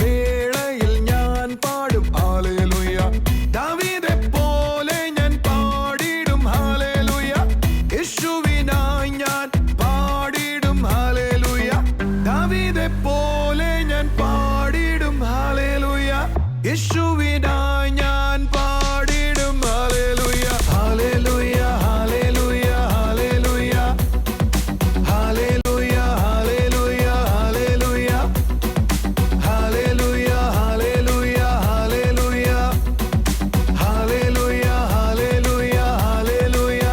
വേളയിൽ ഞാൻ പാടും ഹല്ലേലൂയ. ദാവീദെ പോലെ ഞാൻ പാടിടും ഹല്ലേലൂയ. യേശുവിനായി ഞാൻ പാടിടും ഹല്ലേലൂയ. ദാവീദെ പോലെ ഞാൻ പാടിടും ഹല്ലേലൂയ. യേശുവിനായി ഞാൻ പാടിടും hallelujah. Hallelujah hallelujah hallelujah hallelujah hallelujah hallelujah hallelujah hallelujah hallelujah hallelujah hallelujah.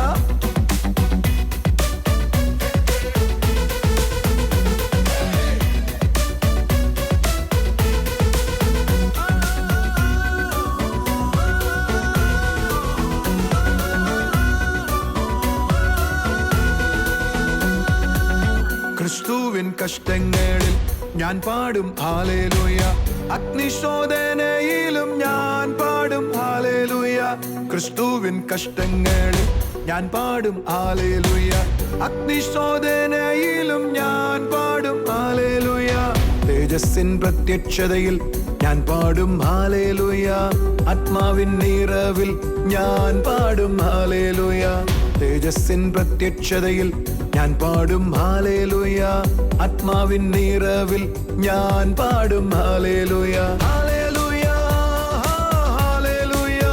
ക്രിസ്തുവിൻ കഷ്ടങ്ങളിൽ ഞാൻ പാടും ഹല്ലേലൂയ. അഗ്നിശോധനയിലും ഞാൻ പാടും ഹല്ലേലൂയ. ക്രിസ്തുവിൻ കഷ്ടങ്ങളിൽ ഞാൻ പാടും ഹല്ലേലൂയ. അഗ്നിശോധനയിലും ഞാൻ പാടും ഹല്ലേലൂയ. തേജസ്സിൻ പ്രത്യക്ഷതയിൽ ഞാൻ പാടും ഹല്ലേലൂയ. ആത്മാവിൻ നിറവിൽ ഞാൻ പാടും ഹല്ലേലൂയ. തേജസ്സിൻ പ്രത്യക്ഷതയിൽ ഞാൻ പാടും ഹല്ലേലൂയ. ആത്മാവിൻ നിറവിൽ ഞാൻ പാടും hallelujah. Hallelujah hallelujah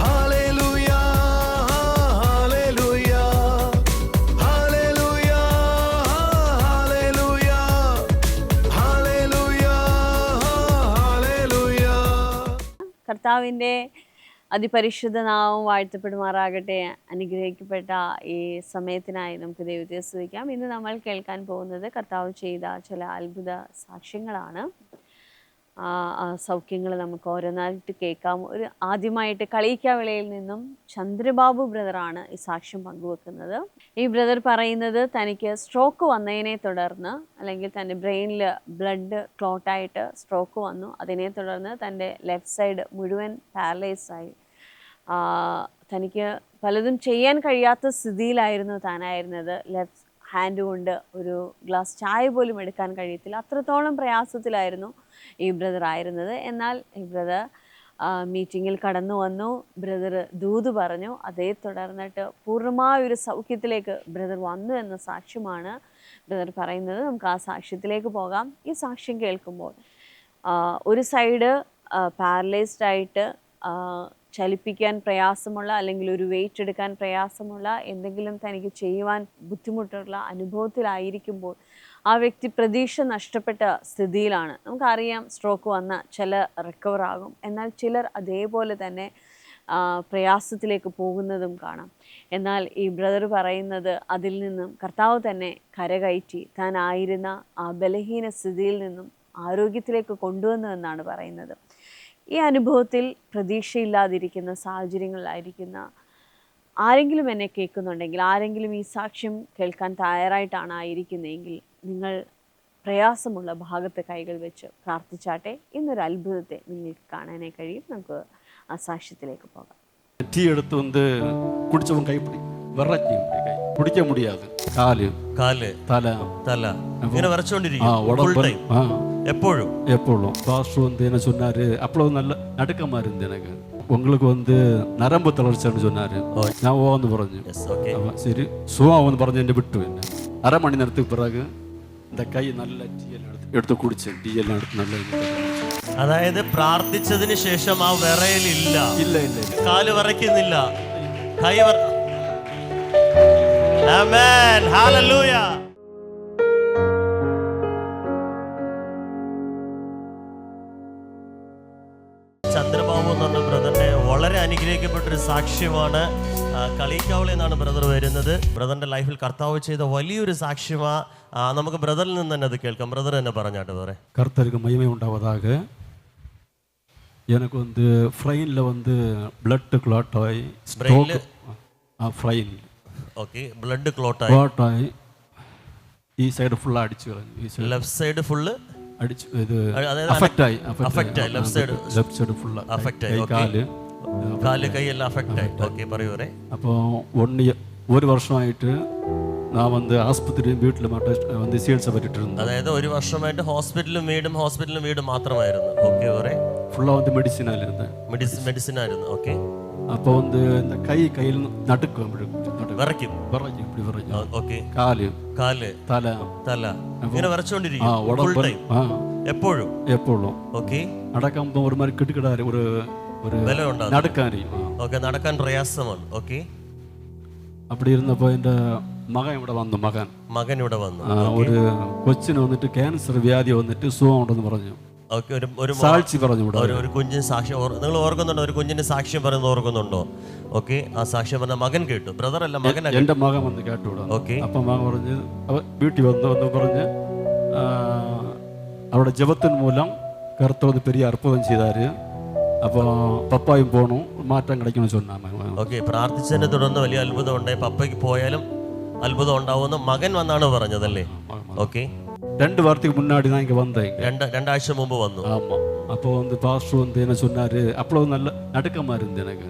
hallelujah hallelujah hallelujah hallelujah hallelujah. കർത്താവിൻ്റെ അതിപരിശുദ്ധ നാമം വാഴ്ത്തപ്പെടുമാറാകട്ടെ. അനുഗ്രഹിക്കപ്പെട്ട ഈ സമയത്തിനായി നമുക്ക് ദൈവത്തെ സ്തുതിക്കാം. ഇന്ന് നമ്മൾ കേൾക്കാൻ പോകുന്നത് കർത്താവ് ചെയ്ത ചില അത്ഭുത സാക്ഷ്യങ്ങളാണ്. സൗഖ്യങ്ങൾ നമുക്ക് ഓരോന്നായിട്ട് കേൾക്കാം. ആദ്യമായിട്ട് കളിയിക്കാവിളയിൽ നിന്നും ചന്ദ്രബാബു ബ്രദറാണ് ഈ സാക്ഷ്യം പങ്കുവെക്കുന്നത്. ഈ ബ്രദർ പറയുന്നത് തനിക്ക് സ്ട്രോക്ക് വന്നതിനെ തുടർന്ന്, അല്ലെങ്കിൽ തൻ്റെ ബ്രെയിനിൽ ബ്ലഡ് ക്ലോട്ടായിട്ട് സ്ട്രോക്ക് വന്നു. അതിനെ തുടർന്ന് തൻ്റെ ലെഫ്റ്റ് സൈഡ് മുഴുവൻ പാരലൈസായി. തനിക്ക് പലതും ചെയ്യാൻ കഴിയാത്ത സ്ഥിതിയിലായിരുന്നു താനായിരുന്നത്. ലെഫ്റ്റ് ഹാൻഡ് കൊണ്ട് ഒരു ഗ്ലാസ് ചായ പോലും എടുക്കാൻ കഴിയത്തില്ല. അത്രത്തോളം പ്രയാസത്തിലായിരുന്നു ഈ ബ്രദർ ആയിരുന്നത്. എന്നാൽ ഈ ബ്രദർ മീറ്റിങ്ങിൽ കടന്നു വന്നു. ബ്രദർ ദൂത് പറഞ്ഞു. അതേ തുടർന്നിട്ട് പൂർണ്ണമായൊരു സൗഖ്യത്തിലേക്ക് ബ്രദർ വന്നു എന്ന സാക്ഷ്യമാണ് ബ്രദർ പറയുന്നത്. നമുക്ക് ആ സാക്ഷ്യത്തിലേക്ക് പോകാം. ഈ സാക്ഷ്യം കേൾക്കുമ്പോൾ ഒരു സൈഡ് പാരലൈസ്ഡ് ആയിട്ട് ചലിപ്പിക്കാൻ പ്രയാസമുള്ള, അല്ലെങ്കിൽ ഒരു വെയിറ്റ് എടുക്കാൻ പ്രയാസമുള്ള, എന്തെങ്കിലും തനിക്ക് ചെയ്യുവാൻ ബുദ്ധിമുട്ടുള്ള അനുഭവത്തിലായിരിക്കുമ്പോൾ ആ വ്യക്തി പ്രതീക്ഷ നഷ്ടപ്പെട്ട സ്ഥിതിയിലാണ്. നമുക്കറിയാം, സ്ട്രോക്ക് വന്ന ചില റിക്കവർ ആകും, എന്നാൽ ചിലർ അതേപോലെ തന്നെ പ്രയാസത്തിലേക്ക് പോകുന്നതും കാണാം. എന്നാൽ ഈ ബ്രദർ പറയുന്നത് അതിൽ നിന്നും കർത്താവ് തന്നെ കരകയറ്റി താൻ ആയിരുന്ന ആ ബലഹീന സ്ഥിതിയിൽ നിന്നും ആരോഗ്യത്തിലേക്ക് കൊണ്ടുവന്നു എന്നാണ് പറയുന്നത്. ഈ അനുഭവത്തിൽ പ്രതീക്ഷയില്ലാതിരിക്കുന്ന സാഹചര്യങ്ങളിലായിരിക്കുന്ന ആരെങ്കിലും എന്നെ കേൾക്കുന്നുണ്ടെങ്കിൽ, ആരെങ്കിലും ഈ സാക്ഷ്യം കേൾക്കാൻ തയ്യാറായിട്ടാണ് ആയിരിക്കുന്നതെങ്കിൽ, നിങ്ങൾ പ്രയാസമുള്ള ഭാഗത്ത് കൈകൾ വെച്ച് പ്രാർത്ഥിച്ചാട്ടെ. ഇന്നൊരു അത്ഭുതത്തെ നിങ്ങൾക്ക് കാണാനായി കഴിയും. നമുക്ക് ആ സാക്ഷ്യത്തിലേക്ക് പോകാം. டீ எடுத்து வந்து குடிச்சவன் கைப்பிடி விரச்சி கை குடிக்க முடியாது. காலு കാല് தலை തല ഇങ്ങനെ വരച്ചോണ്ടിരിക്കും உடம்பு എപ്പോഴും எப்பொழுதும். பாஸ்டர் வந்து என்ன சொன்னாரு, அப்பளவு நல்ல நடுக்கமா இருந்து எனக்கு, உங்களுக்கு வந்து நரம்பு தளர்ச்சின்னு சொன்னாரு. நான் வந்து പറഞ്ഞു. சரி சுவா வந்து പറഞ്ഞു എന്നെ വിട്ടു. എന്നെ അര മണി നേരத்துக்கு பிறகு இந்த കൈ നല്ല ടീ എല്ലാം എടുത്ത് കുടിച്ച് ടീ എല്ലാം എടുത്ത് നല്ല. അതായത് പ്രാർത്ഥിച്ചതിന് ശേഷം ആ വിറയലില്ല, ഇല്ല ഇല്ല, കാല് വിറയ്ക്കുന്നില്ല, കൈ ആമേൻ ഹല്ലേലൂയ. ചന്ദ്രബാബു എന്ന് പറഞ്ഞ ബ്രദറിന്റെ വളരെ അനുഗ്രഹിക്കപ്പെട്ടൊരു സാക്ഷ്യമാണ്. കളിയിക്കാവിളയിൽ നിന്നാണ് ബ്രദർ വരുന്നത്. ബ്രദറിന്റെ ലൈഫിൽ കർത്താവ് ചെയ്ത വലിയൊരു സാക്ഷ്യമാ. നമുക്ക് ബ്രദറിൽ നിന്ന് തന്നെ അത് കേൾക്കാം. ബ്രദർ തന്നെ പറഞ്ഞാട്ടെ. ബ്രദറെ, கர்த்தருக்கு மகிமை உண்டாவதாக. எனக்கு வந்து ஃப்ரைனில் வந்து பிளட் கிளாட் ஆகி ஸ்ட்ரோக். ஃப்ரைன் ഓക്കെ, ബ്ലഡ് ക്ലോട്ട് ആയി ഈ സൈഡ് ഫുൾ അടിച്ചു കളഞ്ഞു. ഈ സൈഡ് ലെഫ്റ്റ് സൈഡ് ഫുള്ള് അടിച്ചു. ഇത് അഫക്റ്റ് ആയി. ലെഫ്റ്റ് സൈഡ് ഫുൾ അഫക്റ്റ് ആയി. കാല് കൈ എല്ലാം അഫക്റ്റ് ആയി. ഓക്കെ, പറയൂ. അപ്പോൾ 1 വർഷമായിട്ട് நான் வந்து ஆஸ்பத்திரியும் வீட்டில் மட்டும் வந்து சிகிச்சை பண்ணிட்டு இருந்தேன். അതായത് ഒരു വർഷമായിട്ട് ഹോസ്പിറ്റലും വീടും മാത്രമായിരുന്നു. ഓക്കെ, വേറെ ஃபுல்லாக வந்து மெடிசினால இருந்தேன். മെഡിസിൻ ആയിരുന്നു. ഓക്കെ, அப்போ வந்து இந்த கையில் நடுக்கும் വിറയ്ക്കും. இப்படி விரைக்கும். ഓക്കെ, காலு കാല്, தலை തല ഇങ്ങനെ വിറച്ചോണ്ടിരിക്കും ഫുൾ உடம்பு ടൈം, എപ്പോഴും. எப்பொழுதும் ഓക്കെ, நடக்கும்போது ஒரு மாதிரி கிட்டுக்கிடாரு ஒரு ബലം ഉണ്ടാകും. நடுக்காரி. ഓക്കെ, നടക്കാൻ പ്രയാസമാണ്. ഓക്കെ, அப்படி இருந்தப்போ എൻ്റെ മകൻ ഇവിടെ വന്നു. മകൻ ഇവിടെ വന്നു. ഒരു കൊച്ചിന് വന്നിട്ട് ക്യാൻസർ വ്യാധി വന്നിട്ട് സുഖം ഉണ്ടെന്ന് പറഞ്ഞു. ഓക്കെ, ഒരു സാക്ഷി പറഞ്ഞു. ഒരു കുഞ്ഞിന് സാക്ഷ്യം നിങ്ങൾ ഓർക്കുന്നുണ്ടോ? ഒരു കുഞ്ഞിന് സാക്ഷ്യം പറയുന്നത് ഓർക്കുന്നുണ്ടോ? ഓക്കെ, ആ സാക്ഷ്യം പറഞ്ഞ മകൻ കേട്ടു. ബ്രദർ അല്ല, മകൻ. എൻ്റെ മകൻ വന്ന് കേട്ടുവിടാം. ഓക്കെ, അപ്പം മകൻ പറഞ്ഞ് വീട്ടിൽ വന്ന് പറഞ്ഞ് അവിടെ ജപത്തിൻ മൂലം കർത്തർ வந்து பெரிய அற்புதம் செய்தாரு. അപ്പോൾ പപ്പായും പോണു മാറ്റം கிடைக்கும்னு சொன்னாங்க. ഓക്കെ, പ്രാർത്ഥിച്ചതിനെ തുടർന്ന് വലിയ അത്ഭുതം ഉണ്ടായി. പപ്പയ്ക്ക് പോയാലും അത്ഭുതം ഉണ്ടാവുമെന്ന് മകൻ വന്നാണ് പറഞ്ഞതല്ലേ? ഓക്കെ, 2 வாரத்துக்கு முன்னாடி தான் இங்கே வந்தேன். രണ്ടാഴ്ച മുമ്പ് വന്നു. ஆமாம். அப்போ வந்து பாஸ்டர் வந்து என்ன சொன்னார், அப்போ நல்ல நடுக்கமாக இருந்து எனக்கு.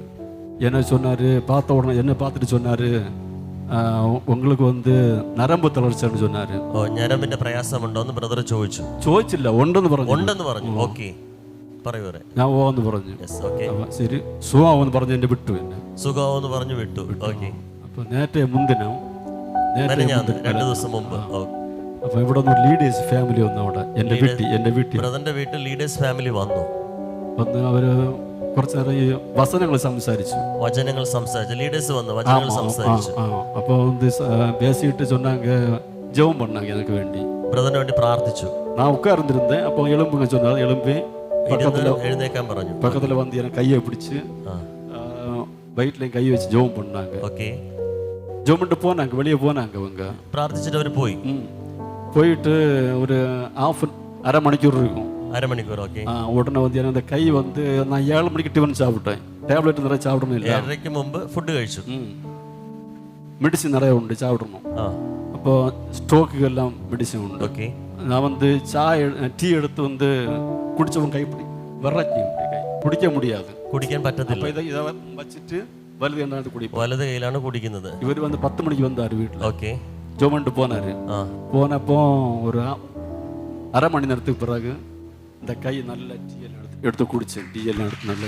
என்ன சொன்னார், பார்த்த உடனே என்ன பார்த்துட்டு சொன்னார், உங்களுக்கு வந்து நரம்பு தளர்ச்சின்னு சொன்னார். ഓ, ഞരമ്പിന്റെ പ്രയാസമുണ്ടോന്ന് ബ്രദർ ചോദിച്ചു. ചോദിച്ചില്ല, ഉണ്ടെന്ന് പറഞ്ഞു. ഓക്കെ, പറയൂ. ഞാൻ ഓന്ന് പറഞ്ഞു. ഓക്കെ, ശരി, സുഖമാവെന്ന് പറഞ്ഞ് എന്നെ വിട്ടു. സുഖമാവെന്ന് പറഞ്ഞു വിട്ടു. ഓക്കെ, അപ്പോൾ നേരത്തെ മുന്തിനം 2 ദിവസം മുമ്പ്. അപ്പോൾ ഇവിടെ ഒന്ന് ലീഡേഴ്സ് ഫാമിലി വന്നു. അവിടെ എൻ്റെ വീട്ടിൽ ബ്രദറിന്റെ വീട്ടിൽ ലീഡേഴ്സ് ഫാമിലി വന്നു. അവർ കുറച്ച് നേരം ഈ വചനങ്ങൾ സംസാരിച്ചു. ലീഡേഴ്സ് വന്നു, വചനങ്ങൾ സംസാരിച്ചു. അപ്പോൾ வந்து பேசிட்டு சொன்னாங்க, ஜெபம் பண்ணாங்க எனக்கு வேண்டி. ബ്രദറിന് വേണ്ടി പ്രാർത്ഥിച്ചു. நான் உட்கார்ந்திருந்தேன். அப்போ எலும்புங்க சொன்னாங்க, எலும்பி എഴുന്നേക്കാൻ പറഞ്ഞു. பக்கத்தில் வந்து எனக்கு கையை பிடிச்சி வயிற்றுலையும் கை வச்சு ஜெபம் பண்ணாங்க. ഓക്കെ, ஜெபம் பண்ணிட்டு போனாங்க, வெளியே போனாங்க. அவங்க പ്രാർത്ഥിച്ചിട്ട് അവർ പോയി. போயிட்டு ஒரு அரை மணிக்கூர் இருக்கும். അരമണിക്കൂർ. ഓക്കെ, உடனே வந்து எனக்கு அந்த கை வந்து நான் 7 மணிக்கு டிஃபன் சாப்பிட்டேன். டேப்லெட் நிறைய சாப்பிடணும் இல்லை. 7:30 മുമ്പ് ഫുഡ് കഴിച്ചു. மெடிசின் நிறைய உண்டு சாப்பிடணும். அப்போ ஸ்ட்ரோக்கு எல்லாம் மெடிசின் உண்டு. ஓகே, நான் வந்து டீ எடுத்து வந்து குடிச்சவன் கை விரச்சி கை കുടിക്കാൻ முடியாது. കുടിക്കാൻ പറ്റത്തില്ല. ഇதை വച്ചിട്ട് വലത് കണ്ടാണ് കുടിക്കും. വലത് കൈയിലാണ് കുടിക്കുന്നത്. ഇവർ വന്ന് 10 മണിക്ക് വന്നാரு വീട്ടിൽ. ഓക്കെ, ஜோமண்டு போனாரு. போனப்போ ஒரு அரை மணி நேரத்துக்கு பிறகு இந்த கை நல்ல டீயல் எடுத்து குடிச்சேன். டீயல் எடுத்து நல்ல.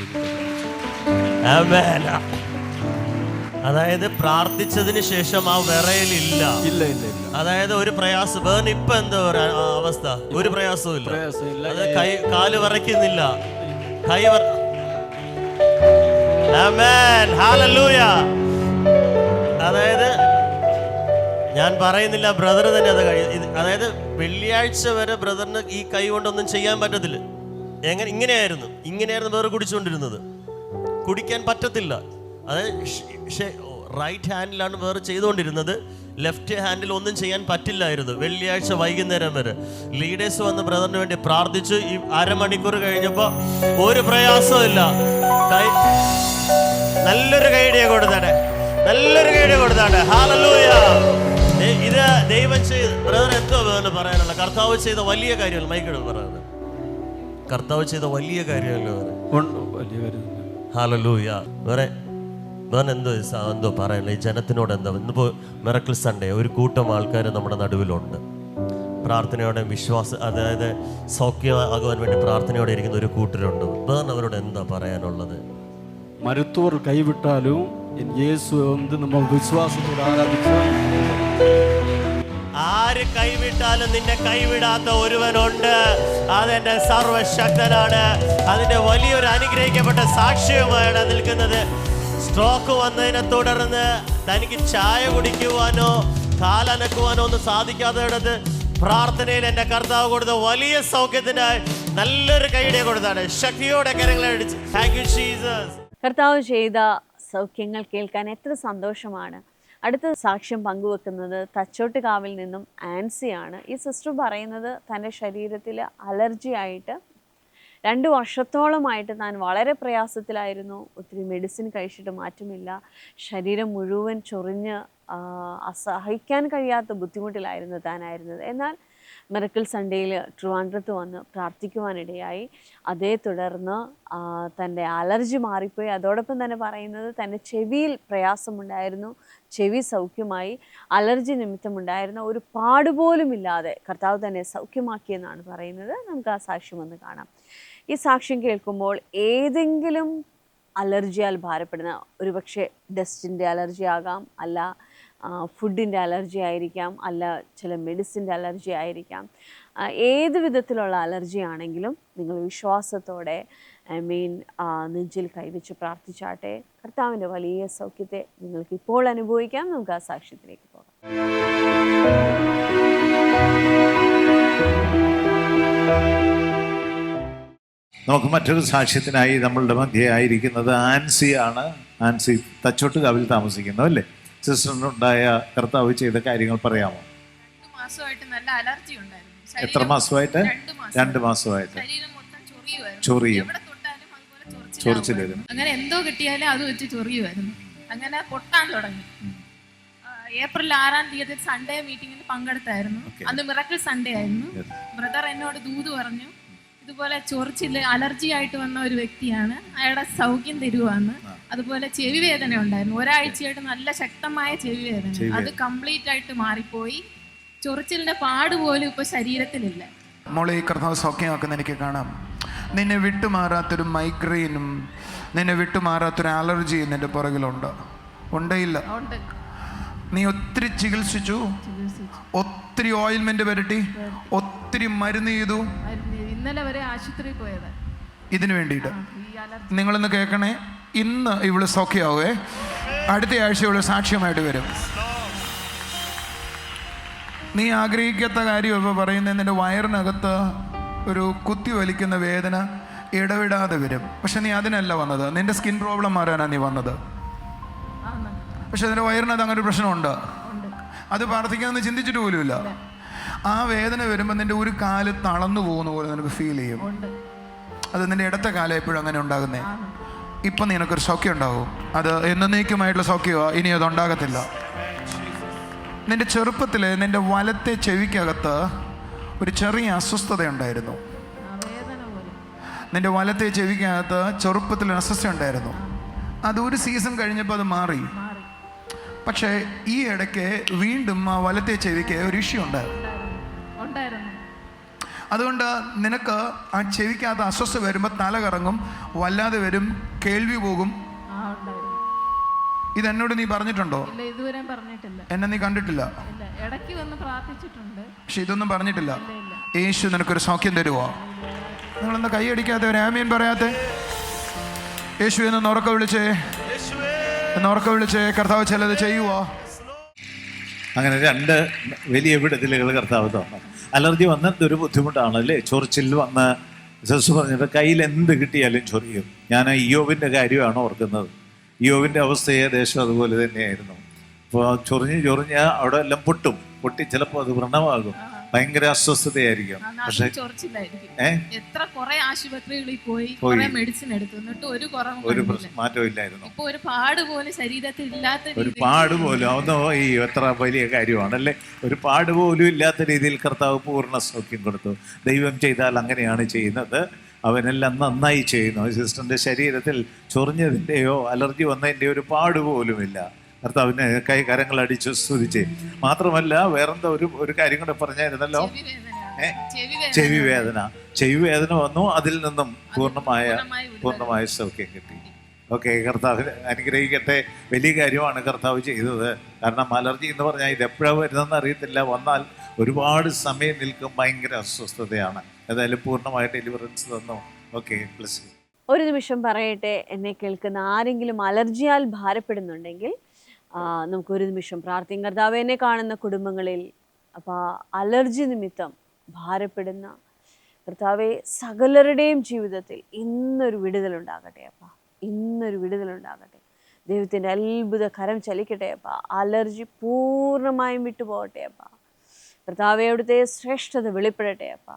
അതായത് പ്രാർത്ഥിച്ചതിന് ശേഷം ആ വിറയലില്ല. ഇല്ല. അതായത് ഒരു പ്രയാസം വേറെ. ഇപ്പൊ എന്താ അവസ്ഥ? ഒരു പ്രയാസവും ഇല്ല. അത് കാല് വിറയ്ക്കുന്നില്ല. കൈ അതായത് ഞാൻ പറയുന്നില്ല, ബ്രദർ തന്നെ അത് അതായത് വെള്ളിയാഴ്ച വരെ ബ്രദറിന് ഈ കൈ കൊണ്ടൊന്നും ചെയ്യാൻ പറ്റത്തില്ല. ഇങ്ങനെയായിരുന്നു വേറെ കുടിച്ചുകൊണ്ടിരുന്നത്. കുടിക്കാൻ പറ്റത്തില്ല. അതായത് റൈറ്റ് ഹാൻഡിലാണ് വേറെ ചെയ്തുകൊണ്ടിരുന്നത്. ലെഫ്റ്റ് ഹാൻഡിൽ ഒന്നും ചെയ്യാൻ പറ്റില്ലായിരുന്നു. വെള്ളിയാഴ്ച വൈകുന്നേരം വരെ ലീഡേഴ്സ് വന്ന് ബ്രദറിന് വേണ്ടി പ്രാർത്ഥിച്ചു. ഈ അരമണിക്കൂർ കഴിഞ്ഞപ്പോൾ ഒരു പ്രയാസവും ഇല്ല. നല്ലൊരു കൈഡിയ കൊടുത്താട്ടെ. ഹല്ലേലൂയ. ഇത് ദൈവം ചെയ്ത് ബ്രദർ എന്തോ വേറെ പറയാനുള്ള കർത്താവ് ചെയ്ത വലിയ കാര്യമല്ല. മൈക്കിട് പറയുന്നത് കർത്താവ് ചെയ്ത വലിയ കാര്യമല്ലോ. ഹല്ലേലൂയ. വേറെ എന്തോ പറയാനില്ല. ഈ ജനത്തിനോട് എന്താ? ഇന്നിപ്പോൾ മിറക്കിൾ സൺഡേ, ഒരു കൂട്ടം ആൾക്കാർ നമ്മുടെ നടുവിലുണ്ട്. പ്രാർത്ഥനയോടെ അതായത് സൗഖ്യമാകുവാൻ വേണ്ടി പ്രാർത്ഥനയോടെ ഇരിക്കുന്ന ഒരു കൂട്ടരുണ്ട്. വേറെ അവരോട് എന്താ പറയാനുള്ളത്? മരുത്തോർ കൈവിട്ടാലും യേശു வந்து நம்ம വിശ്വാസത്തോടെ ആരാധിച്ചാൽ, ആര് കൈവിട്ടാലും നിന്നെ കൈവിടാത്ത ഒരുവനുണ്ട്. അതെന്റെ സർവശക്തനാണ്. അതിന്റെ വലിയൊരു അനുഗ്രഹിക്കപ്പെട്ട സാക്ഷ്യവുമാണ് നിൽക്കുന്നത്. സ്ട്രോക്ക് വന്നതിനെ തുടർന്ന് തനിക്ക് ചായ കുടിക്കുവാനോ കാലനക്കുവാനോ ഒന്നും സാധിക്കാത്തയിടത്ത് പ്രാർത്ഥനയിൽ എൻ്റെ കർത്താവ് കൊടുത്ത വലിയ സൗഖ്യത്തിനായി നല്ലൊരു കൈയുടെ കൊടുത്താണ്. ശക്തിയോടെ കരങ്ങളടിച്ച് താങ്ക് യു ജീസസ്. കർത്താവ് ചെയ്ത സൗഖ്യങ്ങൾ കേൾക്കാൻ എത്ര സന്തോഷമാണ്. അടുത്ത സാക്ഷ്യം പങ്കുവെക്കുന്നത് തച്ചോട്ടുകാവിൽ നിന്നും ആൻസിയാണ്. ഈ സിസ്റ്റർ പറയുന്നത് തൻ്റെ ശരീരത്തിൽ അലർജി ആയിട്ട് 2 വർഷത്തോളമായിട്ട് താൻ വളരെ പ്രയാസത്തിലായിരുന്നു. ഒത്തിരി മെഡിസിൻ കഴിച്ചിട്ട് മാറ്റമില്ല. ശരീരം മുഴുവൻ ചൊറിഞ്ഞ് അസഹിക്കാൻ കഴിയാത്ത ബുദ്ധിമുട്ടിലായിരുന്നു താനായിരുന്നത്. എന്നാൽ മിറക്കിൾ സൺഡേയിൽ ട്രിവാൻഡ്രത്ത് വന്ന് പ്രാർത്ഥിക്കുവാനിടയായി. അതേ തുടർന്ന് തൻ്റെ അലർജി മാറിപ്പോയി. അതോടൊപ്പം തന്നെ പറയുന്നത് തൻ്റെ ചെവിയിൽ പ്രയാസമുണ്ടായിരുന്നു, ചെവി സൗഖ്യമായി. അലർജി നിമിത്തമുണ്ടായിരുന്ന ഒരു പാടുപോലുമില്ലാതെ കർത്താവ് തന്നെ സൗഖ്യമാക്കിയെന്നാണ് പറയുന്നത്. നമുക്ക് ആ സാക്ഷ്യം ഒന്ന് കാണാം. ഈ സാക്ഷ്യം കേൾക്കുമ്പോൾ ഏതെങ്കിലും അലർജിയാൽ ഭാരപ്പെടുന്ന, ഒരുപക്ഷെ ഡസ്റ്റിൻ്റെ അലർജി ആകാം, അല്ല ഫുഡിൻ്റെ അലർജി ആയിരിക്കാം, അല്ല ചില മെഡിസിൻ്റെ അലർജി ആയിരിക്കാം, ഏത് വിധത്തിലുള്ള അലർജി ആണെങ്കിലും നിങ്ങൾ വിശ്വാസത്തോടെ നെഞ്ചിൽ കൈവച്ച് പ്രാർത്ഥിച്ചാട്ടെ. കർത്താവിൻ്റെ വലിയ സൗഖ്യത്തെ നിങ്ങൾക്ക് ഇപ്പോൾ അനുഭവിക്കാം. നമുക്ക് ആ സാക്ഷ്യത്തിലേക്ക് പോകാം. നമുക്ക് മറ്റൊരു സാക്ഷ്യത്തിനായി നമ്മളുടെ മധ്യേ ആയിരിക്കുന്നത് ആൻസിയാണ്. ആൻസി തച്ചോട്ടുകാവിൽ താമസിക്കുന്നു അല്ലേ? സിസ്റ്ററിനുണ്ടായ കർത്താവ് ചെയ്ത കാര്യങ്ങൾ പറയാമോ? 2 മാസമായിട്ട് നല്ല അലർജി ഉണ്ടായിരുന്നു. എത്ര മാസമായിട്ട്? 2 മാസമായിട്ട് ശരീരം മൊത്തം ചൊറിയും, എവിടെ തൊട്ടാലും അതുപോലെ ചൊറിച്ചിൽ വരും. അങ്ങനെ എന്തോ കിട്ടിയാലും അത് വെച്ച് ചൊറിയുമായിരുന്നു. അങ്ങനെ പൊട്ടാൻ തുടങ്ങി. ഏപ്രിൽ 6-ാം തീയതി സൺഡേ മീറ്റിംഗിൽ പങ്കെടുത്തായിരുന്നു. അന്ന് മിറക്കിൾ സൺഡേ ആയിരുന്നു. ബ്രദർ എന്നോട് ദൂത് പറഞ്ഞു, ഇതുപോലെ ചൊറിച്ചില് അലർജി ആയിട്ട് വന്ന ഒരു വ്യക്തിയാണ്, അയാളുടെ സൗഖ്യം തരുവാന്ന്. അതുപോലെ ചെവി വേദന ഉണ്ടായിരുന്നു, ഒരാഴ്ചയായിട്ട് നല്ല ശക്തമായ ചെവി വേദന. അത് കംപ്ലീറ്റ് ആയിട്ട് മാറിപ്പോയി. ചൊറിച്ചിലിന്റെ പാട് പോലും ഇപ്പൊ ശരീരത്തിലില്ല. മോളെ, ഈ കർത്താവ് സൗഖ്യമാക്കുന്ന എനിക്ക് കാണാം. നിന്നെ വിട്ടുമാറാത്തൊരു മൈഗ്രെയിനും നിന്നെ വിട്ടുമാറാത്തൊരു അലർജിയും നിന്റെ പുറകിലുണ്ട്. ഉണ്ടയില്ല? നീ ഒത്തിരി ചികിത്സിച്ചു, ഒത്തിരി ഓയിൽമെന്റ് പുരട്ടി, ഒത്തിരി മരുന്ന് ചെയ്തു. ഇന്നലെ വരെ ആശുപത്രിയിൽ പോയത് ഇതിനു വേണ്ടിയിട്ട്. നിങ്ങളൊന്ന് കേൾക്കണേ, ഇന്ന് ഇവള് സൗഖ്യമാവേ, അടുത്ത ആഴ്ച ഇവള് സാക്ഷ്യമായിട്ട് വരും. നീ ആഗ്രഹിക്കാത്ത കാര്യം ഇപ്പോൾ പറയുന്നത്, നിന്റെ വയറിനകത്ത് ഒരു കുത്തി വലിക്കുന്ന വേദന ഇടവിടാതെ വരും. പക്ഷെ നീ അതിനല്ല വന്നത്, നിന്റെ സ്കിൻ പ്രോബ്ലം മാറാനാണ് നീ വന്നത്. പക്ഷെ നിന്റെ വയറിനകത്ത് അങ്ങനെ ഒരു പ്രശ്നമുണ്ട്. അത് പ്രാർത്ഥിക്കാമെന്ന് ചിന്തിച്ചിട്ട് പോലുമില്ല. ആ വേദന വരുമ്പോൾ നിന്റെ ഒരു കാല് തളർന്നു പോകുന്ന പോലെ നിനക്ക് ഫീൽ ചെയ്യും. അത് നിന്റെ ഇടത്തെ കാലം എപ്പോഴും അങ്ങനെ ഉണ്ടാകുന്നേ. ഇപ്പം നിനക്കൊരു സൗഖ്യം ഉണ്ടാവും. അത് എന്നേക്കുമായിട്ടുള്ള സൗഖ്യമാണ്, ഇനി അതുണ്ടാകത്തില്ല. നിന്റെ ചെറുപ്പത്തിൽ നിന്റെ വലത്തെ ചെവിക്കകത്ത് ഒരു ചെറിയ അസ്വസ്ഥത ഉണ്ടായിരുന്നു. നിന്റെ വലത്തെ ചെവിക്കകത്ത് ചെറുപ്പത്തിൽ അസ്വസ്ഥ ഉണ്ടായിരുന്നു. അത് ഒരു സീസൺ കഴിഞ്ഞപ്പോൾ അത് മാറി. പക്ഷേ ഈ ഇടയ്ക്ക് വീണ്ടും ആ വലത്തെ ചെവിക്ക് ഒരു ഇഷ്യൂ ഉണ്ടായിരുന്നു. അതുകൊണ്ട് നിനക്ക് ആ ചെവിക്കകത്ത് അസ്വസ്ഥ വരുമ്പോൾ തല കറങ്ങും, വല്ലാതെ വരും, കേൾവി പോകും. ഇതെന്നോട് നീ പറഞ്ഞിട്ടുണ്ടോ? ഇതുവരെ പറഞ്ഞിട്ടില്ല. എന്നെ നീ കണ്ടിട്ടില്ല. ഇടയ്ക്ക് വന്ന് പ്രാർത്ഥിച്ചിട്ടുണ്ട്, പക്ഷെ ഇതൊന്നും പറഞ്ഞിട്ടില്ല. യേശു നിനക്കൊരു സൗഖ്യം തരുവോ? നിങ്ങളെന്താ കൈയടിക്കാത്ത, ഒരു ആമീൻ പറയാത്തെ? യേശു എന്ന് ഉറക്ക വിളിച്ചേ, കർത്താവ് ചിലത് ചെയ്യുവോ? അങ്ങനെ 2 വലിയ വിടുതലുകൾ കർത്താവ് തന്നു. അലർജി വന്നത് ഒരു ബുദ്ധിമുട്ടാണ് അല്ലേ? ചൊറിച്ചിൽ വന്ന് സിസ്റ്റർ പറഞ്ഞിട്ട് കയ്യിൽ എന്ത് കിട്ടിയാലും ചൊറിയും. ഞാൻ ഇയ്യോബിൻ്റെ കാര്യമാണ് ഓർക്കുന്നത്. ഇയ്യോബിൻ്റെ അവസ്ഥ ഏകദേശം അതുപോലെ തന്നെയായിരുന്നു. അപ്പോൾ ചൊറിഞ്ഞ് അവിടെ എല്ലാം പൊട്ടി ചിലപ്പോൾ അത് വ്രണമാകും. ഭയങ്കര അസ്വസ്ഥതയായിരിക്കും. പക്ഷെ എത്ര കുറെ ആശുപത്രികളിൽ പോയി മെഡിസിൻ എടുത്തു, എന്നിട്ട് ഒരു മാറ്റവും ഇല്ലായിരുന്നു. ഇപ്പൊ ഒരു പാട് പോലും ശരീരത്തിൽ ഇല്ലാത്ത, ഒരു പാട് പോലും അതൊന്നും ഈ എത്ര വലിയ കാര്യമാണല്ലേ. ഒരു പാട് പോലും ഇല്ലാത്ത രീതിയിൽ കർത്താവ് പൂർണ്ണ സൗഖ്യം കൊടുത്തു. ദൈവം ചെയ്താൽ അങ്ങനെയാണ് ചെയ്യുന്നത്. അവനെല്ലാം നന്നായി ചെയ്യുന്നു. സിസ്റ്ററിന്റെ ശരീരത്തിൽ ചൊറിഞ്ഞതിൻ്റെയോ അലർജി വന്നതിൻ്റെയോ ഒരു പാട് പോലുമില്ല. കർത്താവിനെ കരങ്ങൾ അടിച്ചു സ്തുതിച്ച്. മാത്രമല്ല വേറെന്താ ഒരു കാര്യം കൂടെ പറഞ്ഞായിരുന്നല്ലോ, ചെവി വേദന വന്നു, അതിൽ നിന്നും പൂർണ്ണമായ സൗഖ്യം കിട്ടി. ഓക്കെ, കർത്താവ് അനുഗ്രഹിക്കട്ടെ. വലിയ കാര്യമാണ് കർത്താവ് ചെയ്തത്. കാരണം അലർജി എന്ന് പറഞ്ഞാൽ ഇത് എപ്പോഴാണ് വരുന്നതെന്ന് അറിയത്തില്ല. വന്നാൽ ഒരുപാട് സമയം നിൽക്കും, ഭയങ്കര അസ്വസ്ഥതയാണ്. ഏതായാലും പൂർണ്ണമായ ഡെലിവറൻസ് തന്നു. Okay, plus. ഒരു നിമിഷം പറയട്ടെ, എന്നെ കേൾക്കുന്ന ആരെങ്കിലും അലർജിയാൽ ഭാരപ്പെടുന്നുണ്ടെങ്കിൽ നമുക്കൊരു നിമിഷം പ്രാർത്ഥിക്കാം. കർത്താവേ, എന്നെ കാണുന്ന കുടുംബങ്ങളിൽ അപ്പോൾ അലർജി നിമിത്തം ഭാരപ്പെടുന്ന കർത്താവെ സകലരുടെയും ജീവിതത്തിൽ ഇന്നൊരു വിടുതലുണ്ടാകട്ടെ അപ്പ, ഇന്നൊരു വിടുതലുണ്ടാകട്ടെ. ദൈവത്തിൻ്റെ അത്ഭുത കരം ചലിക്കട്ടെ അപ്പ. അലർജി പൂർണ്ണമായും വിട്ടുപോകട്ടെ അപ്പ. കർത്താവെ, അവിടുത്തെ ശ്രേഷ്ഠത വെളിപ്പെടട്ടെ അപ്പ.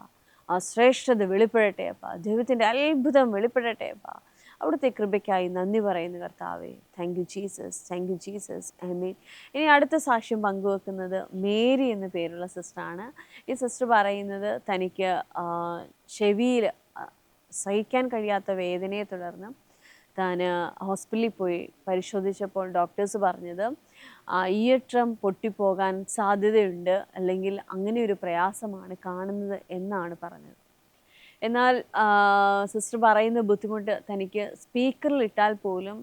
ആ ശ്രേഷ്ഠത വെളിപ്പെടട്ടെ അപ്പ. ദൈവത്തിൻ്റെ അത്ഭുതം വെളിപ്പെടട്ടെ അപ്പ. അവിടുത്തെ കൃപയ്ക്കായി നന്ദി പറയുന്നു കർത്താവേ. Thank you Jesus, thank you Jesus. Amen. ഇനി അടുത്ത സാക്ഷ്യം പങ്കുവെക്കുന്നത് മേരി എന്ന പേരുള്ള സിസ്റ്ററാണ്. ഈ സിസ്റ്റർ പറയുന്നത് തനിക്ക് ചെവിയിൽ സഹിക്കാൻ കഴിയാത്ത വേദനയെ തുടർന്ന് താൻ ഹോസ്പിറ്റലിൽ പോയി പരിശോധിച്ചപ്പോൾ ഡോക്ടേഴ്സ് പറഞ്ഞത് ഇയർ ട്രം പൊട്ടിപ്പോകാൻ സാധ്യതയുണ്ട്, അല്ലെങ്കിൽ അങ്ങനെ ഒരു പ്രയാസമാണ് കാണുന്നത് എന്നാണ് പറഞ്ഞത്. എന്നാൽ സിസ്റ്റർ പറയുന്ന ബുദ്ധിമുട്ട് തനിക്ക് സ്പീക്കറിൽ ഇട്ടാൽ പോലും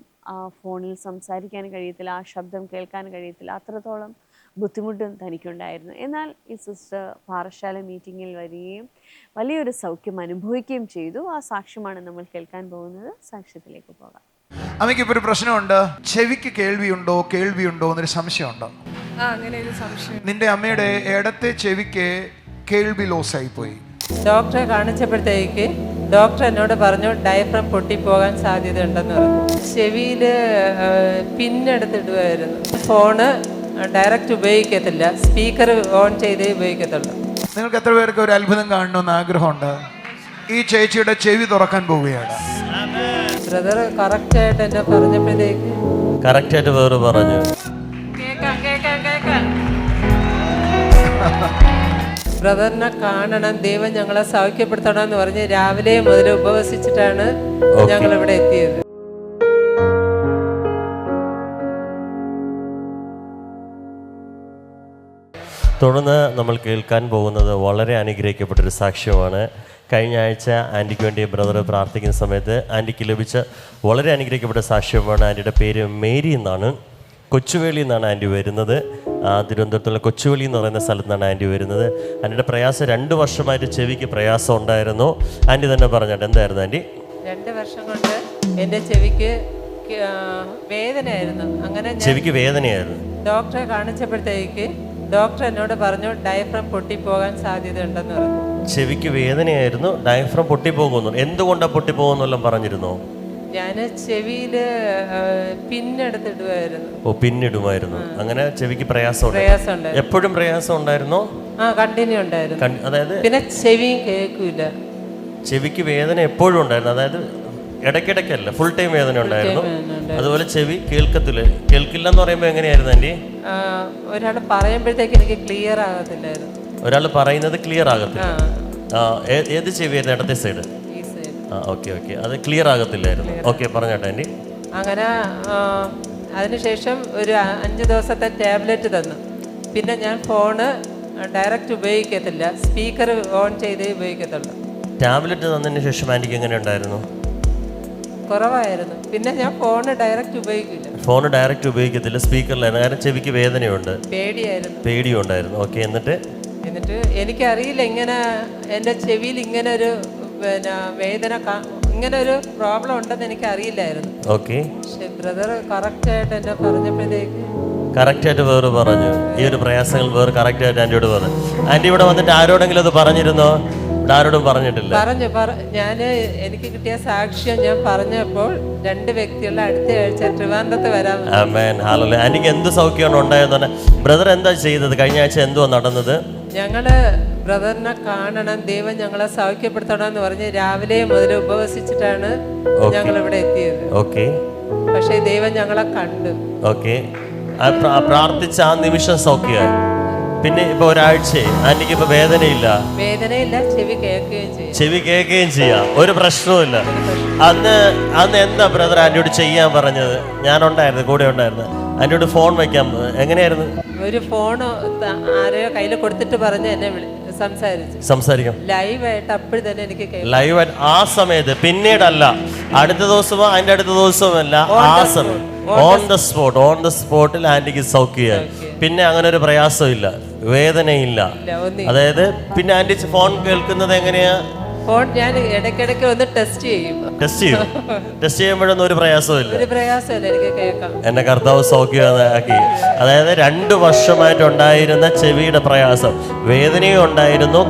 ഫോണിൽ സംസാരിക്കാൻ കഴിയത്തില്ല, ആ ശബ്ദം കേൾക്കാൻ കഴിയത്തില്ല, അത്രത്തോളം ബുദ്ധിമുട്ടും തനിക്കുണ്ടായിരുന്നു. എന്നാൽ ഈ സിസ്റ്റർ പാറശാല മീറ്റിങ്ങിൽ വരികയും വലിയൊരു സൗഖ്യം അനുഭവിക്കുകയും ചെയ്തു. ആ സാക്ഷ്യമാണ് നമ്മൾ കേൾക്കാൻ പോകുന്നത്. സാക്ഷ്യത്തിലേക്ക് പോകാം. അമ്മയ്ക്കിപ്പോൾ ഒരു പ്രശ്നമുണ്ട്, ചെവിക്ക് കേൾവിയുണ്ടോ എന്നൊരു സംശയമുണ്ടോ? അങ്ങനെ ഒരു സംശയം. നിന്റെ അമ്മയുടെ ഇടത്തെ ചെവിക്ക് കേൾവി ലോസായി പോയി. ഡോക്ടറെ കാണിച്ചപ്പോഴത്തേക്ക് ഡോക്ടർ എന്നോട് പറഞ്ഞു ഡയഫ്രം പൊട്ടിപ്പോകാൻ സാധ്യതയുണ്ടെന്ന് പറഞ്ഞു. ചെവിയിൽ പിന്നെടുത്തിടുമായിരുന്നു. ഫോണ് ഡയറക്റ്റ് ഉപയോഗിക്കത്തില്ല, സ്പീക്കർ ഓൺ ചെയ്തേ ഉപയോഗിക്കത്തുള്ളൂ. നിങ്ങൾക്ക് എത്ര പേർക്ക് ഒരു അത്ഭുതം കാണണമെന്ന് ആഗ്രഹമുണ്ട്? ഈ ചേച്ചിയുടെ ചെവി തുറക്കാൻ പോവുകയാണ്. ബ്രദർ കറക്റ്റായിട്ട് എന്നെ പറഞ്ഞപ്പോഴത്തേക്ക് കറക്റ്റായിട്ട് വേറെ പറഞ്ഞു. കേൾക്കാം ബ്രദറിനെ കാണണം, ദൈവം ഞങ്ങളെ സൗഖ്യപ്പെടുത്തണം എന്ന് പറഞ്ഞ് രാവിലെ മുതൽ ഉപവസിച്ചിട്ടാണ് ഞങ്ങൾ ഇവിടെ എത്തിയത്. തുടർന്ന് നമ്മൾ കേൾക്കാൻ പോകുന്നത് വളരെ അനുഗ്രഹിക്കപ്പെട്ടൊരു സാക്ഷ്യമാണ്. കഴിഞ്ഞ ആഴ്ച ആൻറ്റിക്ക് വേണ്ടി ബ്രദർ പ്രാർത്ഥിക്കുന്ന സമയത്ത് ആൻറ്റിക്ക് ലഭിച്ച വളരെ അനുഗ്രഹിക്കപ്പെട്ട സാക്ഷ്യമാണ്. ആൻറ്റിയുടെ പേര് മേരി എന്നാണ്. കൊച്ചുവേളി എന്നാണ് ആൻറ്റി വരുന്നത്. തിരുവനന്തപുരത്തുള്ള കൊച്ചുവേളി എന്ന് പറയുന്ന സ്ഥലത്ത് നിന്നാണ് ആൻറ്റി വരുന്നത്. ആൻറ്റിയുടെ പ്രയാസം 2 വർഷമായിട്ട് ചെവിക്ക് പ്രയാസം ഉണ്ടായിരുന്നു. ആൻറ്റി തന്നെ പറഞ്ഞിട്ട് എന്തായിരുന്നു ആൻറ്റി? 2 വർഷം കൊണ്ട് എൻ്റെ ചെവിക്ക് വേദനയായിരുന്നു. അങ്ങനെ ചെവിക്ക് വേദനയായിരുന്നു. ഡോക്ടറെ കാണിച്ചപ്പോഴത്തേക്ക് ഡോക്ടർ എന്നോട് പറഞ്ഞു ഡയഫ്രം പൊട്ടിപ്പോകാൻ സാധ്യതയുണ്ടെന്ന് പറഞ്ഞു. ചെവിക്ക് വേദനയായിരുന്നു, ഡയഫ്രം പൊട്ടിപ്പോകുന്നു. എന്തുകൊണ്ടാണ് പൊട്ടിപ്പോകുന്നെല്ലാം പറഞ്ഞിരുന്നോ? ഞാൻ ചെവിയിൽ പിന്നെടുത്തിടുമായിരുന്നു. പിന്നിടുമായിരുന്നു. അങ്ങനെ ചെവിക്ക് പ്രയാസം എപ്പോഴും പ്രയാസം ഉണ്ടായിരുന്നോ? കണ്ടിന്യൂ ഉണ്ടായിരുന്നു. അതായത് പിന്നെ ചെവിയും കേൾക്കൂല. ചെവിക്ക് വേദന എപ്പോഴും ഉണ്ടായിരുന്നു, അതായത് ഇടയ്ക്കിടയ്ക്കല്ല, ഫുൾ ടൈം വേദന ഉണ്ടായിരുന്നു. അതുപോലെ ചെവി കേൾക്കില്ല എന്ന് പറയുമ്പോൾ എങ്ങനെയായിരുന്നു ആൻറ്റി? ഒരാൾ പറയുമ്പോഴത്തേക്ക് എനിക്ക് ക്ലിയർ ആകത്തില്ലായിരുന്നു. ഒരാൾ പറയുന്നത് ക്ലിയർ ആകത്തില്ല. ഏത് ചെവിയായിരുന്നു? ഇടത്തെ സൈഡ്. ഓക്കെ, അത് ക്ലിയർ ആകത്തില്ലായിരുന്നു. ഓക്കെ, പറഞ്ഞോട്ടെ ആൻറ്റി. അങ്ങനെ അതിനുശേഷം ഒരു 5 ദിവസത്തെ ടാബ്ലറ്റ് തന്നു. പിന്നെ ഞാൻ ഫോണ് ഡയറക്റ്റ് ഉപയോഗിക്കത്തില്ല, സ്പീക്കർ ഓൺ ചെയ്തേ ഉപയോഗിക്കത്തുള്ളൂ. ടാബ്ലറ്റ് തന്നതിന് ശേഷം ആൻറ്റിക്ക് എങ്ങനെ ഉണ്ടായിരുന്നു? കുറവായിരുന്നു. പിന്നെ ഞാൻ ഫോണ് ഡയറക്റ്റ് ഉപയോഗിക്കില്ല. ഫോൺ ഡയറക്റ്റ് ഉപയോഗിക്കത്തില്ല, സ്പീക്കറിലായിരുന്നു. കാരണം ചെവിക്ക് വേദനയുണ്ട്, പേടിയും ഉണ്ടായിരുന്നു. ഓക്കെ, എന്നിട്ട് എനിക്കറിയില്ല ഇങ്ങനെ എൻ്റെ ചെവിയിൽ ഇങ്ങനെ ഒരു വേദന, ഇങ്ങനെ ഒരു പ്രോബ്ലം ഉണ്ടെന്ന് എനിക്ക് അറിയില്ലായിരുന്നു. ഓക്കെ, പക്ഷെ ബ്രദർ കറക്റ്റായിട്ട് എന്നെ പറഞ്ഞപ്പോഴത്തേക്ക് കറക്റ്റായിട്ട് വേറെ പറഞ്ഞു. ഈ ഒരു പ്രയാസങ്ങൾ വേറെ കറക്റ്റായിട്ട് ആൻറ്റിയോട് പറഞ്ഞു. ആൻറ്റി ഇവിടെ വന്നിട്ട് ആരോടെങ്കിലും അത് പറഞ്ഞിരുന്നോ? ഇവിടെ ആരോടും പറഞ്ഞിട്ടില്ല. ഞാൻ എനിക്ക് കിട്ടിയ സാക്ഷ്യം ഞാൻ പറഞ്ഞപ്പോൾ 2 വ്യക്തികളുടെ അടുത്ത ആഴ്ച ട്രിവാൻഡ്രത്ത് വരാൻ. ആമേൻ, ഹല്ലേലൂയ. ആൻറ്റിക്ക് എന്ത് സൗഖ്യമാണ് ഉണ്ടായതെന്ന് ബ്രദർ എന്താ ചെയ്തത്? കഴിഞ്ഞ ആഴ്ച എന്തുവാ നടന്നത്? ഞങ്ങള് ബ്രദറിനെ കാണണം, ദൈവം ഞങ്ങളെ സൗഖ്യപ്പെടുത്തണം എന്ന് പറഞ്ഞ് രാവിലെ മുതൽ ഉപവസിച്ചിട്ടാണ് ഞങ്ങൾ ഇവിടെ എത്തിയത്. ഓക്കെ, പക്ഷേ ദൈവം ഞങ്ങളെ കണ്ടു. ഓക്കെ, പ്രാർത്ഥിച്ച ആ നിമിഷം സൗഖ്യമായി. പിന്നെ ഇപ്പൊ ഒരാഴ്ച ആന്റിക്ക് ഇപ്പൊ വേദനയില്ല, ചെവി കേൾക്കുകയും ചെയ്യാം, ഒരു പ്രശ്നവുമില്ല. അന്ന് എന്താ ബ്രദർ ആന്റിയോട് ചെയ്യാൻ പറഞ്ഞത്? ഞാനുണ്ടായിരുന്നു, കൂടെ ഉണ്ടായിരുന്നു. ആന്റിയോട് ഫോൺ വെക്കാൻ എങ്ങനെയായിരുന്നു? ഒരു ഫോൺ ആരെയോ കയ്യിൽ കൊടുത്തിട്ട് പറഞ്ഞ് എന്നെ സംസാരിക്കാം ലൈവായിട്ട്. അപ്പോൾ തന്നെ എനിക്ക് ലൈവായിട്ട് ആ സമയത്ത്, പിന്നീടല്ല അടുത്ത ദിവസമോ അതിന്റെ അടുത്ത ദിവസമോ അല്ല, ആ സമയം ഓൺ ദ സ്പോട്ടിൽ ആന്റിക്ക് സൗഖ്യമായി. പിന്നെ അങ്ങനെ ഒരു പ്രയാസമില്ല, വേദനയില്ല. അതായത് പിന്നെ ആന്റി ഫോൺ കേൾക്കുന്നത് എങ്ങനെയാ? ഫോൺ ഞാൻ ഇടയ്ക്കിടയ്ക്ക് ഒന്ന് ടെസ്റ്റ് ചെയ്യുമ്പോഴൊന്നും ഒരു പ്രയാസമില്ല, എനിക്ക് കേൾക്കാം. എന്നെ കർത്താവ് സൗഖ്യമാക്കി. അതായത് 2 വർഷമായിട്ടുണ്ടായിരുന്ന ചെവിയുടെ പ്രയാസം, വേദനയും ഉണ്ടായിരുന്നു,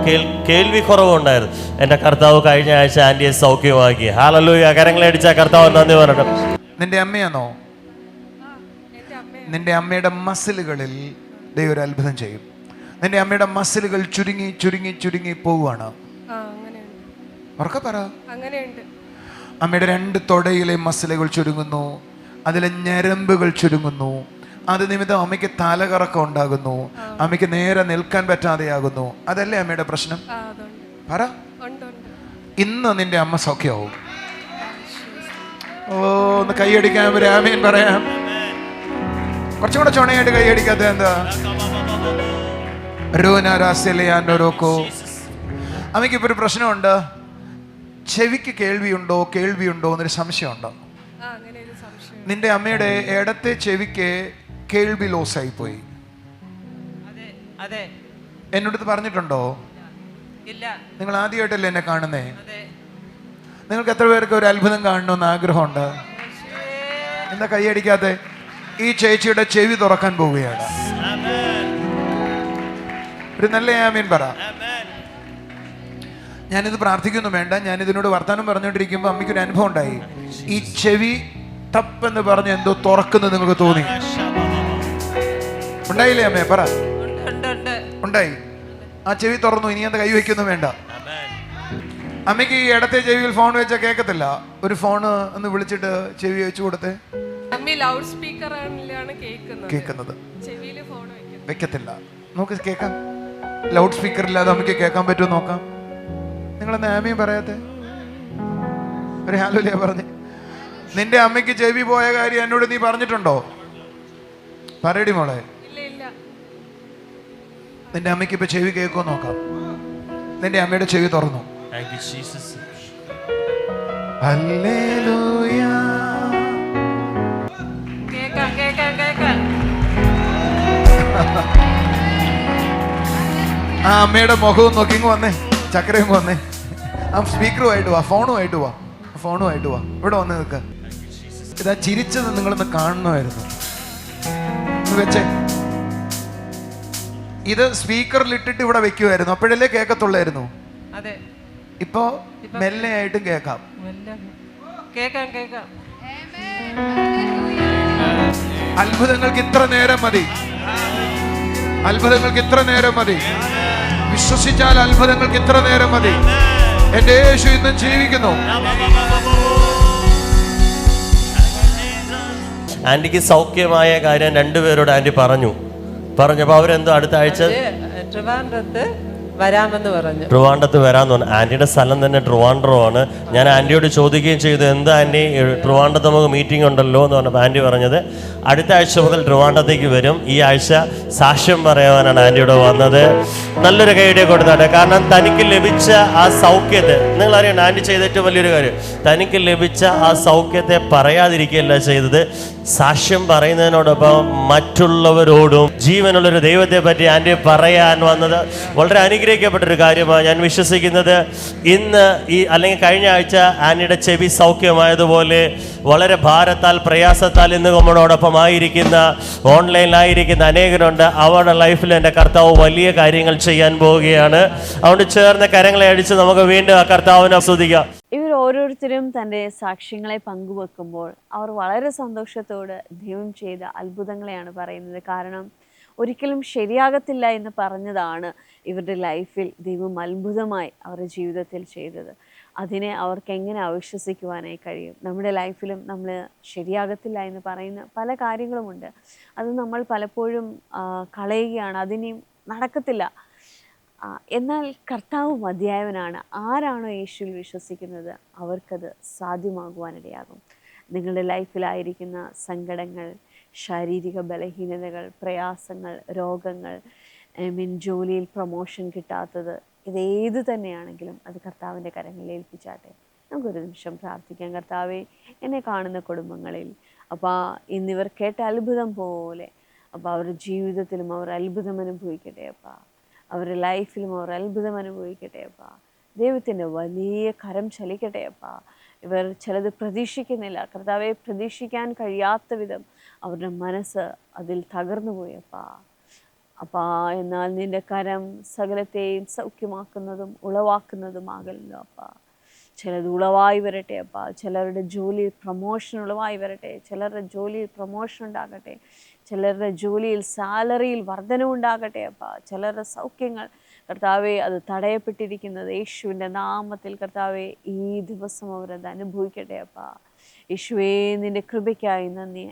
കേൾവി കുറവും ഉണ്ടായിരുന്നു. എന്റെ കർത്താവ് കഴിഞ്ഞ ആഴ്ച ആന്റിയെ സൗഖ്യമാക്കി. ഹല്ലേലൂയ. കരങ്ങളടിച്ച കർത്താവ് നന്ദി പറയണം. നിന്റെ അമ്മയാണോ? നിന്റെ അമ്മയുടെ മസിലുകളിൽ ദൈവം ഒരു അത്ഭുതം ചെയ്യും. നിന്റെ അമ്മയുടെ മസിലുകൾ ചുരുങ്ങി പോവുകയാണ്. ഉറക്കെ പറ. അമ്മയുടെ 2 തൊടയിലെ മസിലുകൾ ചുരുങ്ങുന്നു, അതിലെ ഞരമ്പുകൾ ചുരുങ്ങുന്നു. അത് നിമിത്തം അമ്മയ്ക്ക് തലകറക്കം ഉണ്ടാകുന്നു, അമ്മയ്ക്ക് നേരെ നിൽക്കാൻ പറ്റാതെയാകുന്നു. അതല്ലേ അമ്മയുടെ പ്രശ്നം? പറ. ഇന്ന് നിന്റെ അമ്മ സൗഖ്യമാവും. ഓ, ഒന്ന് കൈയടിക്കാൻ ഒരു ആമീൻ പറയാം. കുറച്ചും കൂടെ ചുണയായിട്ട് കൈയടിക്കാത്ത എന്താ? അമ്മയ്ക്ക് ഇപ്പൊ ഒരു പ്രശ്നമുണ്ട്. ചെവിക്ക് കേൾവിയുണ്ടോ എന്നൊരു സംശയമുണ്ടോ? നിന്റെ അമ്മയുടെ ഇടത്തെ ചെവിക്ക് കേൾവി ലോസായി പോയി. എന്നോട് പറഞ്ഞിട്ടുണ്ടോ? നിങ്ങൾ ആദ്യമായിട്ടല്ലേ എന്നെ കാണുന്നേ? നിങ്ങൾക്ക് എത്ര പേർക്ക് ഒരു അത്ഭുതം കാണണമെന്ന് ആഗ്രഹമുണ്ട്? എന്താ കൈയടിക്കാതെ? ഈ ചേച്ചിയുടെ ചെവി തുറക്കാൻ പോവുകയാണ്. ഒരു നല്ല ആമീൻ പറ. ഞാനിത് പ്രാർത്ഥിക്കുന്നു വേണ്ട, ഞാനിതിനോട് വർത്താനം പറഞ്ഞുകൊണ്ടിരിക്കുമ്പോൾ അമ്മയ്ക്കൊരു അനുഭവം ഉണ്ടായി. ഈ ചെവി തപ്പെന്ന് പറഞ്ഞ് എന്തോ തുറക്കുന്നത് നിങ്ങൾക്ക് തോന്നി? ഉണ്ടായില്ലേ അമ്മേ? പറ. ഉണ്ടായി. ആ ചെവി തുറന്നു. ഇനി എന്താ കൈവയ്ക്കൊന്നും വേണ്ട. അമ്മയ്ക്ക് ഈ ഇടത്തെ ചെവിയിൽ ഫോൺ വെച്ചാൽ കേൾക്കത്തില്ല. ഒരു ഫോണ് ഒന്ന് വിളിച്ചിട്ട് ചെവി വെച്ചു കൊടുത്തേ. കേൾക്കുന്നത് വെക്കത്തില്ല. നമുക്ക് കേൾക്കാം. ലൗഡ് സ്പീക്കർ ഇല്ലാതെ അമ്മയ്ക്ക് കേൾക്കാൻ പറ്റുമോ നോക്കാം. നിങ്ങളെന്താ ആമയും പറയാത്തെ? ഒരു ഹല്ലേലൂയ പറഞ്ഞേ. നിന്റെ അമ്മയ്ക്ക് ചെവി പോയ കാര്യം എന്നോട് നീ പറഞ്ഞിട്ടുണ്ടോ? പറയടി മോളെ. നിന്റെ അമ്മയ്ക്ക് ഇപ്പൊ ചെവി കേൾക്കുമോ നോക്കാം. നിന്റെ അമ്മയുടെ ചെവി തുറന്നു. ഹല്ലേലൂയ. ആ അമ്മയുടെ മുഖവും നോക്കി വന്നേ, ചക്കരയും വന്നേ. ആ സ്പീക്കറുമായിട്ട് വാ, ഫോണുമായിട്ട് വാ. ഇവിടെ വന്ന് നിൽക്ക. ഇതാ ചിരിച്ചത് നിങ്ങളൊന്ന് കാണണമായിരുന്നു. വെച്ചേ. ഇത് സ്പീക്കറിൽ ഇട്ടിട്ട് ഇവിടെ വെക്കുമായിരുന്നു, അപ്പോഴല്ലേ കേൾക്കത്തുള്ളായിരുന്നു. ഇപ്പോ മെല്ലെ ആയിട്ടും കേൾക്കാം. അത്ഭുതങ്ങൾക്ക് ഇത്ര നേരം മതി. വിശ്വസിച്ചാൽ അത്ഭുതങ്ങൾക്ക് ഇത്ര നേരം മതി. എന്റെ യേശു ഇന്നും ജീവിക്കുന്നു. ആന്റിക്ക് സൗഖ്യമായ കാര്യം 2 പേരോട് ആന്റി പറഞ്ഞപ്പോൾ അവരെന്തോ അടുത്ത ആഴ്ച ട്രിവാൻഡ്രത്ത് വരാമെന്ന് പറഞ്ഞു. ആന്റിയുടെ സ്ഥലം തന്നെ ട്രിവാൻഡ്രമാണ്. ഞാൻ ആന്റിയോട് ചോദിക്കുകയും ചെയ്തു, എന്താ ആന്റി ട്രിവാൻഡ്രത്ത് നമുക്ക് മീറ്റിംഗ് ഉണ്ടല്ലോ എന്ന് പറഞ്ഞപ്പോൾ ആന്റി പറഞ്ഞത് അടുത്ത ആഴ്ച മുതൽ ട്രിവാൻഡ്രത്തേക്ക് വരും. ഈ ആഴ്ച സാക്ഷ്യം പറയാനാണ് ആന്റിയോട് വന്നത്. നല്ലൊരു കൈയ്യടി കൊടുത്താട്ടെ. കാരണം തനിക്ക് ലഭിച്ച ആ സൗഖ്യത്തെ, നിങ്ങൾ അറിയണം, ആന്റി ചെയ്ത ഏറ്റവും വലിയൊരു കാര്യം തനിക്ക് ലഭിച്ച ആ സൗഖ്യത്തെ പറയാതിരിക്കുകയല്ല ചെയ്തത്, സാക്ഷ്യം പറയുന്നതിനോടൊപ്പം മറ്റുള്ളവരോടും ജീവനുള്ളൊരു ദൈവത്തെ പറ്റി ആന്റി പറയാൻ വന്നത് വളരെ അനുഗ്രഹിക്കപ്പെട്ടൊരു കാര്യമാണ്. ഞാൻ വിശ്വസിക്കുന്നത് ഇന്ന് അല്ലെങ്കിൽ കഴിഞ്ഞ ആഴ്ച ആന്റിയുടെ ചെവി സൗഖ്യമായതുപോലെ വളരെ ഭാരത്താൽ പ്രയാസത്താൽ ഇന്ന് നമ്മളോടൊപ്പം ആയിരിക്കുന്ന ഓൺലൈനിലായിരിക്കുന്ന അനേകരുണ്ട്. അവരുടെ ലൈഫിൽ എൻ്റെ കർത്താവ് വലിയ കാര്യങ്ങൾ ചെയ്യാൻ പോവുകയാണ്. അതുകൊണ്ട് ചേർന്ന കരങ്ങളെ അടിച്ച് നമുക്ക് വീണ്ടും ആ കർത്താവിനെ ആസ്വദിക്കാം. ഇവർ ഓരോരുത്തരും തൻ്റെ സാക്ഷ്യങ്ങളെ പങ്കുവെക്കുമ്പോൾ അവർ വളരെ സന്തോഷത്തോടെ ദൈവം ചെയ്ത അത്ഭുതങ്ങളെയാണ് പറയുന്നത്. കാരണം ഒരിക്കലും ശരിയാകത്തില്ല എന്ന് പറഞ്ഞതാണ് ഇവരുടെ ലൈഫിൽ ദൈവം അത്ഭുതമായി അവരുടെ ജീവിതത്തിൽ ചെയ്തത്. അതിനെ അവർക്ക് എങ്ങനെ അവിശ്വസിക്കുവാനായി കഴിയും? നമ്മുടെ ലൈഫിലും നമ്മൾ ശരിയാകത്തില്ല എന്ന് പറയുന്ന പല കാര്യങ്ങളുമുണ്ട്. അത് നമ്മൾ പലപ്പോഴും കളയുകയാണ്, അതിനെയും നടക്കത്തില്ല. എന്നാൽ കർത്താവ് മതിയായവനാണ്. ആരാണോ യേശുവിൽ വിശ്വസിക്കുന്നത് അവർക്കത് സാധ്യമാകുവാനിടയാകും. നിങ്ങളുടെ ലൈഫിലായിരിക്കുന്ന സങ്കടങ്ങൾ, ശാരീരിക ബലഹീനതകൾ, പ്രയാസങ്ങൾ, രോഗങ്ങൾ, ജോലിയിൽ പ്രൊമോഷൻ കിട്ടാത്തത്, ഇതേത് തന്നെയാണെങ്കിലും അത് കർത്താവിൻ്റെ കരങ്ങളിൽ ഏൽപ്പിച്ചാട്ടെ. നമുക്കൊരു നിമിഷം പ്രാർത്ഥിക്കാം. കർത്താവെ, എന്നെ കാണുന്ന കുടുംബങ്ങളിൽ അപ്പോൾ ഇന്നിവർ കേട്ട അത്ഭുതം പോലെ അപ്പോൾ അവരുടെ ജീവിതത്തിലും അവർ അത്ഭുതം അനുഭവിക്കട്ടെ. അപ്പോൾ അവരുടെ ലൈഫിലും അവർ അത്ഭുതം അനുഭവിക്കട്ടെ. അപ്പോൾ ദൈവത്തിൻ്റെ വലിയ കരം ചലിക്കട്ടെ. അപ്പോൾ ഇവർ ചിലത് പ്രതീക്ഷിക്കുന്നില്ല. കർത്താവെ, പ്രതീക്ഷിക്കാൻ കഴിയാത്ത വിധം അവരുടെ മനസ്സ് അതിൽ തകർന്നു പോയി. അപ്പോൾ എന്നാൽ നിൻ്റെ കരം സകലത്തെയും സൗഖ്യമാക്കുന്നതും ഉളവാക്കുന്നതുമാകല്ലോ. അപ്പോൾ ചിലത് ഉളവായി വരട്ടെ. അപ്പോൾ ചിലരുടെ ജോലിയിൽ പ്രൊമോഷൻ ഉളവായി വരട്ടെ. ചിലരുടെ ജോലിയിൽ പ്രൊമോഷൻ ഉണ്ടാകട്ടെ. ചിലരുടെ ജോലിയിൽ സാലറിയിൽ വർധനവുണ്ടാകട്ടെ. അപ്പോൾ ചിലരുടെ സൗഖ്യങ്ങൾ കർത്താവെ അത് തടയപ്പെട്ടിരിക്കുന്നത് യേശുവിൻ്റെ നാമത്തിൽ കർത്താവെ ഈ ദിവസം അവരത് അനുഭവിക്കട്ടെ അപ്പാ. യേശുവേ നിൻ്റെ കൃപയ്ക്കായി നന്ദി.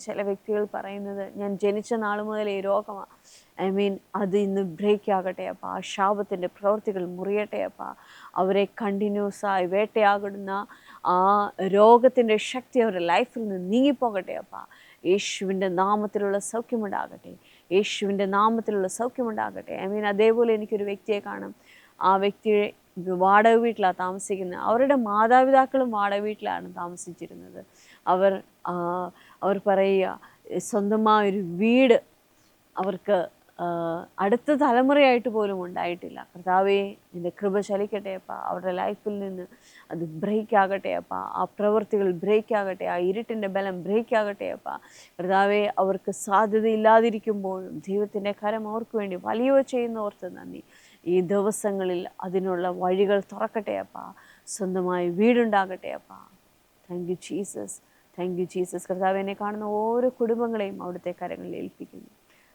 ചില വ്യക്തികൾ പറയുന്നത് ഞാൻ ജനിച്ച നാൾ മുതൽ ഈ രോഗമാണ്. അത് ഇന്ന് ബ്രേക്ക് ആകട്ടെ അപ്പാ. ആ ശാപത്തിൻ്റെ പ്രവൃത്തികൾ മുറിയട്ടെ അപ്പാ. അവരെ കണ്ടിന്യൂസായി വേട്ടയാകുന്ന ആ രോഗത്തിൻ്റെ ശക്തി അവരുടെ ലൈഫിൽ നിന്ന് നീങ്ങിപ്പോകട്ടെ അപ്പാ. യേശുവിൻ്റെ നാമത്തിലുള്ള സൗഖ്യമുണ്ടാകട്ടെ. യേശുവിൻ്റെ നാമത്തിലുള്ള സൗഖ്യമുണ്ടാകട്ടെ. അതേപോലെ എനിക്കൊരു വ്യക്തിയെ കാണാം. ആ വ്യക്തിയെ വാടക വീട്ടിലാണ് താമസിക്കുന്നത്. അവരുടെ മാതാപിതാക്കളും വാടക വീട്ടിലാണ് താമസിച്ചിരുന്നത്. അവർ പറയുക സ്വന്തമായൊരു വീട് അവർക്ക് അടുത്ത തലമുറയായിട്ട് പോലും ഉണ്ടായിട്ടില്ല. കർത്താവേ നിൻ്റെ കൃപ ചലിക്കട്ടെ അപ്പാ. അവരുടെ ലൈഫിൽ നിന്ന് അത് ബ്രേക്ക് ആകട്ടെ അപ്പാ. ആ പ്രവൃത്തികൾ ബ്രേക്ക് ആകട്ടെ. ആ ഇരുട്ടിൻ്റെ ബലം ബ്രേക്ക് ആകട്ടെ അപ്പാ. കർത്താവേ അവർക്ക് സാധ്യതയില്ലാതിരിക്കുമ്പോഴും ദൈവത്തിൻ്റെ കരം അവർക്ക് വേണ്ടി വലിയവ ചെയ്യുന്നവർക്ക് നന്ദി. ഈ ദിവസങ്ങളിൽ അതിനുള്ള വഴികൾ തുറക്കട്ടെ അപ്പാ. സ്വന്തമായി വീടുണ്ടാകട്ടെ അപ്പാ. Thank you Jesus, thank you Jesus. കർത്താവിനെ കാണുന്ന ഓരോ കുടുംബങ്ങളെയും അവിടുത്തെ കരങ്ങളിൽ ഏൽപ്പിക്കുന്നു.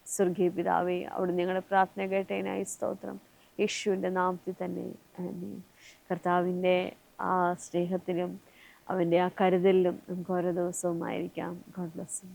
സ്വർഗീയ പിതാവേ, അവിടെ ഞങ്ങളുടെ പ്രാർത്ഥന കേട്ടതിനായി സ്തോത്രം. യേശുവിൻ്റെ നാമത്തിൽ തന്നെ ആമേൻ. കർത്താവിൻ്റെ ആ സ്നേഹത്തിലും അവൻ്റെ ആ കരുതലിലും നമുക്ക് ഓരോ ദിവസവും ആയിരിക്കാം. God bless you.